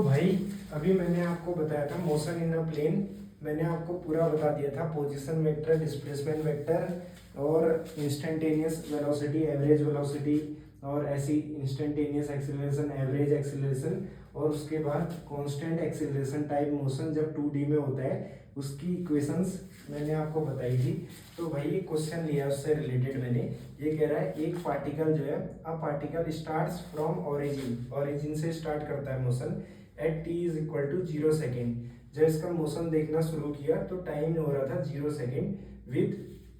तो भाई अभी मैंने आपको बताया था मोशन इन अ प्लेन। मैंने आपको पूरा बता दिया था, पोजीशन वेक्टर, डिस्प्लेसमेंट वेक्टर और इंस्टेंटेनियस वेलोसिटी, एवरेज वेलोसिटी और ऐसी इंस्टेंटेनियस एक्सीलरेशन, एवरेज एक्सीलरेशन और उसके बाद कांस्टेंट एक्सीलरेशन टाइप मोशन जब 2D में होता है उसकी इक्वेशंस मैंने आपको बताई थी। तो भाई ये क्वेश्चन लिया उससे रिलेटेड मैंने, ये कह रहा है एक पार्टिकल जो है, a particle starts from origin से स्टार्ट करता है motion at t is equal to 0 second. जब इसका मोशन देखना शुरू किया तो टाइम हो रहा था 0 सेकेंड विद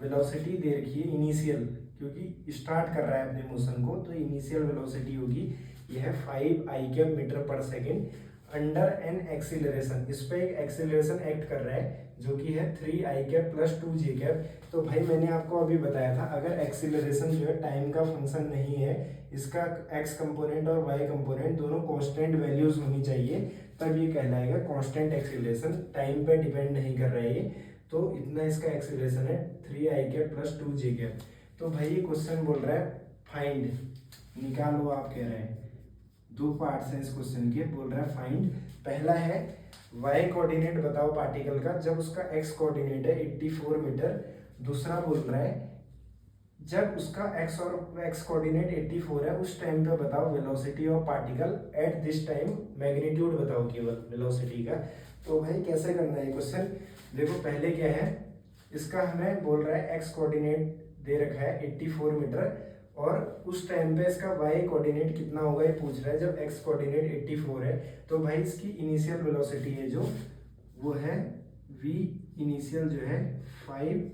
वेलोसिटी दे रखी है इनिशियल, क्योंकि स्टार्ट कर रहा है अपने मोशन को तो इनिशियल वेलोसिटी होगी यह 5 आई cap metre per second under N acceleration. इस पर एक एक्सीलरेशन एक्ट कर रहा है जो कि है 3 आई कैप प्लस 2 जे कैप। तो भाई मैंने आपको अभी बताया था अगर एक्सीलरेशन जो है टाइम का फंक्शन नहीं है, इसका एक्स कंपोनेंट और वाई कंपोनेंट दोनों कांस्टेंट वैल्यूज होनी चाहिए, तब ये कहलाएगा कांस्टेंट एक्सीलरेशन, टाइम पे डिपेंड नहीं कर रहा है ये। तो इतना इसका एक्सीलरेशन है 3 आई कैप प्लस 2 जे कैप। तो भाई ये क्वेश्चन बोल रहा है फाइंड, निकालो आप कह रहे हैं। दो पार्ट्स हैं इस क्वेश्चन के, बोल रहा है फाइंड। पहला है वाई कोऑर्डिनेट बताओ पार्टिकल का जब उसका एक्स कोऑर्डिनेट है 84 मीटर। दूसरा बोल रहा है जब उसका एक्स और एक्स कोऑर्डिनेट 84 है उस टाइम पे बताओ velocity of particle at this time, magnitude बताओ केवल वेलोसिटी का। तो भाई कैसे करना है क्वेश्चन, देखो पहले क्या है, इसका हमें बोल रहा है एक्स कोऑर्डिनेट दे रखा है 84 मीटर और उस टाइम पे इसका वाई कोऑर्डिनेट कितना होगा ये पूछ रहा है जब एक्स कोऑर्डिनेट 84 है। तो भाई इसकी इनिशियल वेलोसिटी है जो वो है v इनिशियल जो है 5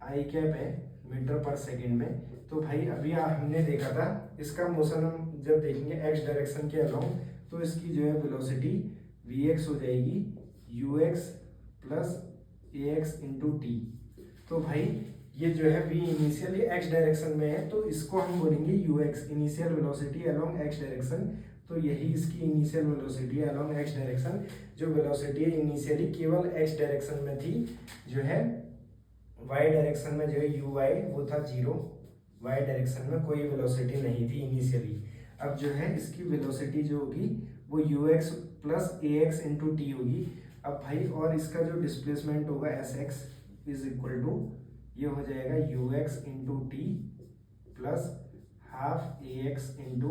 आई कैप है मीटर पर सेकेंड में। तो भाई अभी हमने देखा था इसका मोशन, हम जब देखेंगे एक्स डायरेक्शन के अलोंग तो इसकी जो है वेलोसिटी vx हो जाएगी ux plus ax into t. तो भाई ये जो है v इनिशियल ये x डायरेक्शन में है तो इसको हम बोलेंगे ux, initial velocity along x direction. तो यही इसकी initial velocity along x direction. जो वेलोसिटी इनिशियली केवल x डायरेक्शन में थी, जो है y डायरेक्शन में जो है uy वो था 0, y डायरेक्शन में कोई वेलोसिटी नहीं थी इनिशियली। अब जो है इसकी वेलोसिटी जो होगी वो ux plus ax into T होगी। अब भाई और इसका जो डिस्प्लेसमेंट होगा sx इज इक्वल टू ये हो जाएगा ux into t plus half ax into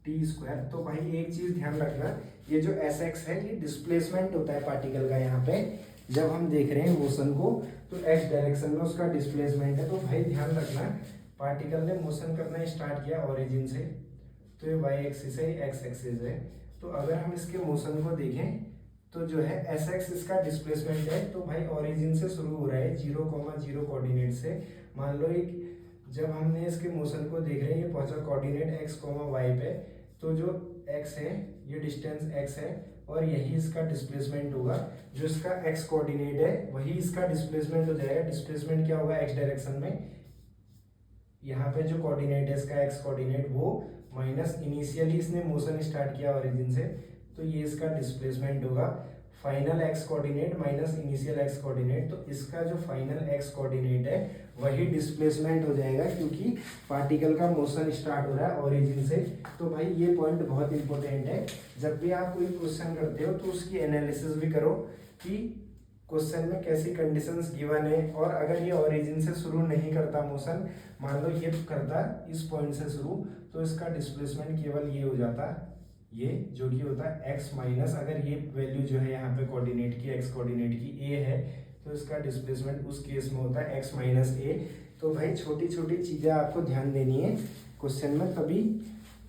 t square. तो भाई एक चीज ध्यान रखना, ये जो sx है ये डिस्प्लेसमेंट होता है पार्टिकल का। यहाँ पे जब हम देख रहे हैं मोशन को तो x डायरेक्शन में उसका डिस्प्लेसमेंट है। तो भाई ध्यान रखना पार्टिकल ने मोशन करना स्टार्ट किया ओरिजिन से, तो ये y एक्सिस है, x एक्सिस है। तो अगर हम इसके मोशन को देखें तो जो है sx इसका डिस्प्लेसमेंट है। तो भाई ओरिजिन से शुरू हो रहा है 0,0 कोऑर्डिनेट से। मान लो एक जब हमने इसके मोशन को देख रहे हैं ये पहुंचा कोऑर्डिनेट x, y पे, तो जो x है ये डिस्टेंस x है और यही इसका डिस्प्लेसमेंट होगा। जो इसका x कोऑर्डिनेट है वही इसका डिस्प्लेसमेंट हो जाएगा। डिस्प्लेसमेंट क्या होगा x डायरेक्शन में, यहाँ पे जो कोऑर्डिनेट है इसका x कोऑर्डिनेट वो माइनस इनिशियली इसने मोशन स्टार्ट किया ओरिजिन से, तो ये इसका डिस्प्लेसमेंट होगा final x coordinate minus initial x coordinate. तो इसका जो फाइनल x कोऑर्डिनेट है वही डिस्प्लेसमेंट हो जाएगा क्योंकि पार्टिकल का मोशन स्टार्ट हो रहा है ओरिजिन से। तो भाई ये पॉइंट बहुत इंपॉर्टेंट है, जब भी आप कोई क्वेश्चन करते हो तो उसकी एनालिसिस भी करो कि क्वेश्चन में कैसी कंडीशंस गिवन है। और अगर ये ओरिजिन से शुरू नहीं करता मोशन, मान लो ये करता इस पॉइंट से शुरू, तो इसका डिस्प्लेसमेंट केवल ये हो जाता, ये जो कि होता है x माइनस, अगर ये वैल्यू जो है यहाँ पे कोऑर्डिनेट की x कोऑर्डिनेट की a है तो इसका डिस्प्लेसमेंट उस केस में होता है x माइनस a। तो भाई छोटी छोटी चीज़ें आपको ध्यान देनी है क्वेश्चन में, तभी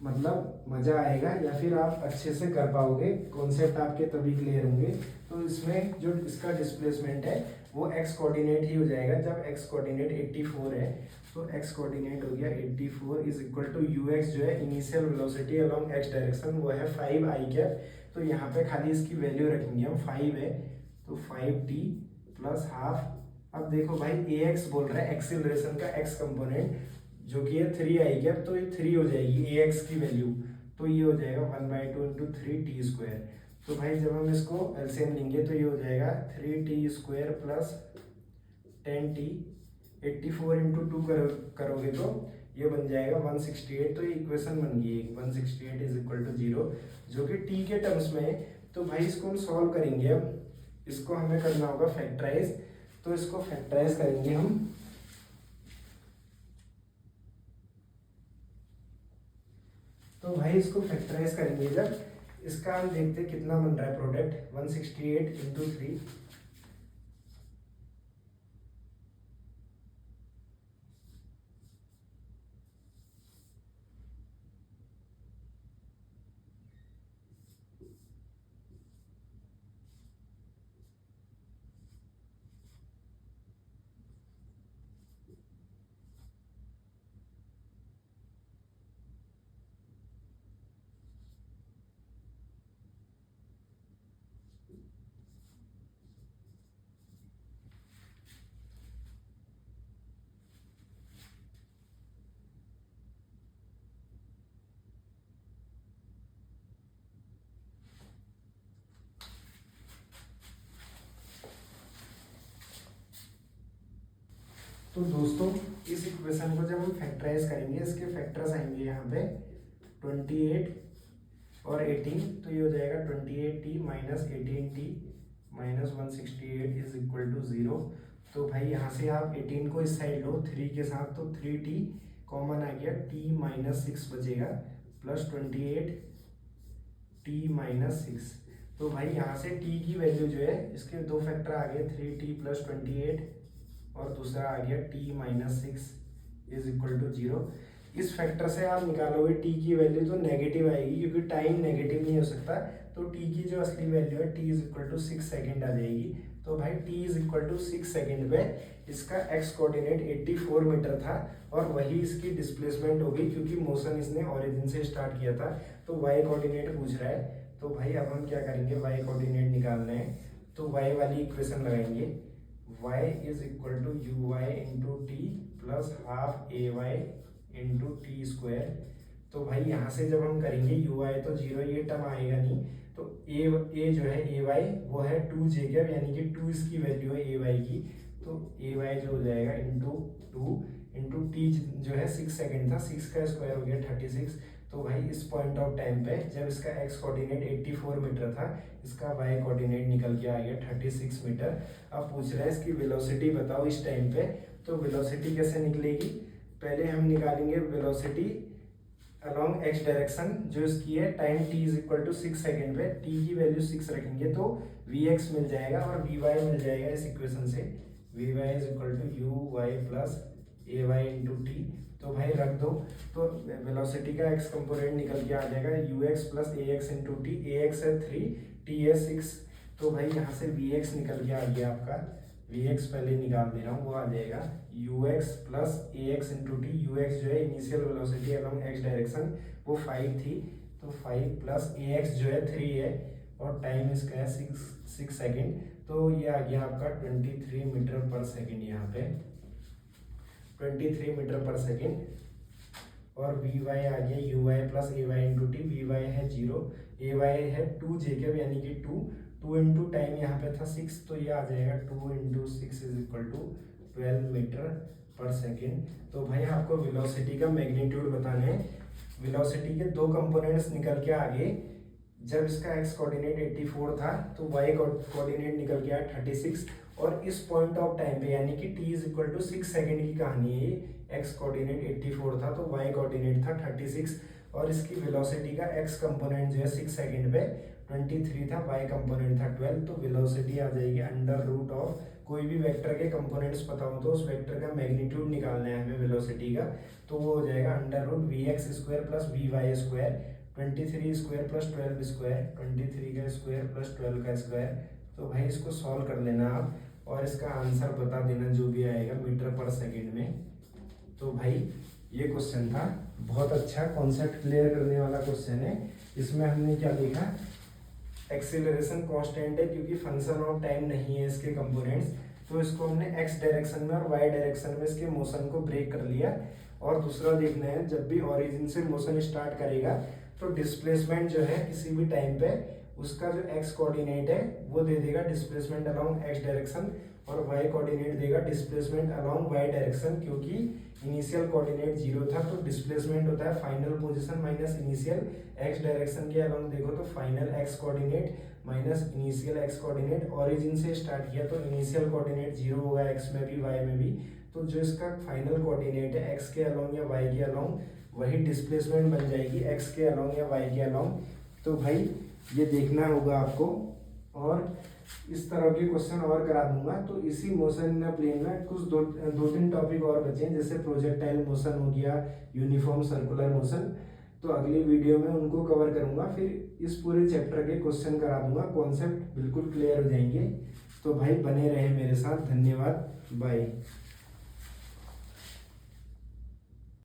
मतलब मज़ा आएगा या फिर आप अच्छे से कर पाओगे, कॉन्सेप्ट आपके तभी क्लियर होंगे। तो इसमें जो इसका डिस्प्लेसमेंट है वो x कोऑर्डिनेट ही हो जाएगा। जब x कोऑर्डिनेट 84 है तो x कोऑर्डिनेट हो गया 84 इज इक्वल टू ux जो है initial velocity along x direction वो है 5 आई कैप। तो यहाँ पे खाली इसकी वैल्यू रखेंगे हम, 5 है तो 5t प्लस हाफ। अब देखो भाई ax बोल रहा है एक्सीलरेशन का x कंपोनेंट जो कि है 3 आई कैप, तो ये 3 हो जाएगी ax की वैल्यू, तो ये हो जाएगा 1/2 इंटू 3t स्क्वायर। तो भाई जब हम इसको एलसीएम लेंगे तो ये हो जाएगा 3t square plus 10t, 84 into 2 करोगे तो ये बन जाएगा 168। तो ये इक्वेशन बन गई 168 इज इक्वल टू 0, जो कि टी के टर्म्स में है। तो भाई इसको हम सॉल्व करेंगे। अब इसको हमें करना होगा फैक्टराइज, तो इसको फैक्टराइज करेंगे हम। तो भाई इसको फैक्टराइज करेंगे जब, इसका हम देखते हैं कितना बन रहा है प्रोडक्ट। 168 इंटू 3, तो दोस्तों इस इक्वेशन को जब हम फैक्टराइज करेंगे, इसके फैक्टर्स आएंगे यहाँ पे 28 और 18। तो ये हो जाएगा 28t minus 18t minus 168 is equal to 0। तो भाई यहाँ से आप 18 को इस साइड लो 3 के साथ, तो 3t कॉमन आ गया, t माइनस 6 बचेगा, प्लस 28t माइनस 6। तो भाई यहाँ से t की वैल्यू जो है, इसके दो फैक्टर आ गए, 3t प्लस 28 और दूसरा आ गया t minus 6 is equal to 0। इस फैक्टर से आप निकालोगे t की वैल्यू तो नेगेटिव आएगी, क्योंकि टाइम नेगेटिव नहीं हो सकता। तो t की जो असली वैल्यू है t is equal to 6 second आ जाएगी। तो भाई t is equal to 6 second पे इसका x कोऑर्डिनेट 84 मीटर था, और वही इसकी डिस्प्लेसमेंट होगी, क्योंकि मोशन इसने ओरिजिन से स्टार्ट किया था। तो y कोऑर्डिनेट पूछ रहा है। तो भाई अब हम क्या करेंगे, y कोऑर्डिनेट निकालना है। तो y वाली इक्वेशन लगाएंगे, y is equal to u y into t plus half a y into t square. तो भाई यहाँ से जब हम करेंगे यू वाई तो 0, ये टर्म आएगा नहीं। तो ए जो है ए वाई वो है 2 जेकब, यानी कि 2 इसकी वैल्यू है ए वाई की। तो ए वाई जो हो जाएगा इंटू 2 इंटू टी जो है 6 सेकेंड था, 6 का स्क्वायर हो गया 36। तो भाई इस पॉइंट ऑफ टाइम पे जब इसका x कोऑर्डिनेट 84 मीटर था, इसका y कोऑर्डिनेट निकल के आ गया 36 मीटर। अब पूछ रहा है इसकी वेलोसिटी बताओ इस टाइम पे। तो वेलोसिटी कैसे निकलेगी, पहले हम निकालेंगे वेलोसिटी अलोंग x डायरेक्शन, जो इसकी है time t is equal to 6 second पे, t की वैल्यू 6 रखेंगे तो vx मिल जाएगा और vy मिल जाएगा इस इक्वेशन से। vy is equal to u y plus a y into t. तो भाई रख दो, तो वेलोसिटी का x कंपोनेंट निकल के आ जाएगा ux प्लस ए एक्स इंटू टी। ए एक्स है 3, टी है 6। तो भाई यहाँ से vx निकल के आ गया आपका, vx पहले निकाल दे रहा हूँ, वो आ जाएगा ux प्लस ए एक्स इंटू टी। ux जो है initial velocity along x direction, वो 5 थी। तो 5 प्लस ए एक्स जो है 3 है, और टाइम इसका है 6 सेकेंड। तो ये आ गया आपका 23 मीटर पर सेकेंड, यहाँ पे 23 मीटर पर सेकेंड। और वी वाई आ गया u y plus a y into t. V y है 0, ए वाई है 2 जेकब, यानी कि 2 इंटू टाइम यहाँ पे था 6, तो ये आ जाएगा 2 into 6 is equal to 12 metre per second. तो भाई आपको वेलोसिटी का मैग्नीट्यूड बताना है। वेलोसिटी के दो कंपोनेंट्स निकल के आगे, जब इसका x कोऑर्डिनेट 84 था तो y कोऑर्डिनेट निकल गया 36। और इस पॉइंट ऑफ टाइम पे, यानी कि t is equal to 6 second की कहानी है ये। x कोऑर्डिनेट 84 था तो y कोऑर्डिनेट था 36, और इसकी वेलोसिटी का x कंपोनेंट जो है 6 सेकेंड पे 23 था, y कंपोनेंट था 12। तो वेलोसिटी आ जाएगी अंडर रूट ऑफ, कोई भी वेक्टर के कंपोनेंट्स पता हो तो उस वेक्टर का मैग्नीट्यूड निकालना है हमें वेलोसिटी का। तो वो हो जाएगा under root v x square plus v y square, 23 square plus 12 square, 23 का स्क्वायर प्लस 12 का स्क्वायर। तो भाई इसको सॉल्व कर लेना आप, और इसका आंसर बता देना जो भी आएगा मीटर पर सेकेंड में। तो भाई ये क्वेश्चन था, बहुत अच्छा कॉन्सेप्ट क्लियर करने वाला क्वेश्चन है। इसमें हमने क्या देखा, एक्सेलरेशन कांस्टेंट है, क्योंकि फंक्शन ऑफ टाइम नहीं है इसके कंपोनेंट्स। तो इसको हमने एक्स डायरेक्शन में और वाई डायरेक्शन में इसके मोशन को ब्रेक कर लिया। और दूसरा देखना है, जब भी ओरिजिन से मोशन स्टार्ट करेगा तो डिस्प्लेसमेंट जो है किसी भी टाइम पे उसका जो एक्स कोऑर्डिनेट है वो दे देगा डिस्प्लेसमेंट अलोंग एक्स डायरेक्शन, और वाई कोऑर्डिनेट देगा डिस्प्लेसमेंट अलोंग वाई डायरेक्शन, क्योंकि इनिशियल कोऑर्डिनेट 0 था तो डिस्प्लेसमेंट होता है final position minus initial x direction के अलोंग देखो तो final x coordinate minus initial x coordinate. Origin से स्टार्ट किया तो इनिशियल कोऑर्डिनेट 0 होगा एक्स में भी वाई में भी, तो जो इसका फाइनल कोऑर्डिनेट है एक्स के अलोंग या वाई के अलोंग वही डिस्प्लेसमेंट बन जाएगी एक्स के अलोंग या वाई के अलोंग। तो भाई ये देखना होगा आपको, और इस तरह के क्वेश्चन और करा दूंगा। तो इसी मोशन इन प्लेन में कुछ दो तीन टॉपिक और बचे हैं, जैसे प्रोजेक्टाइल मोशन हो गया, यूनिफॉर्म सर्कुलर मोशन, तो अगली वीडियो में उनको कवर करूंगा। फिर इस पूरे चैप्टर के क्वेश्चन करा दूंगा, कॉन्सेप्ट बिल्कुल क्लियर हो जाएंगे। तो भाई बने रहे मेरे साथ, धन्यवाद, बाय।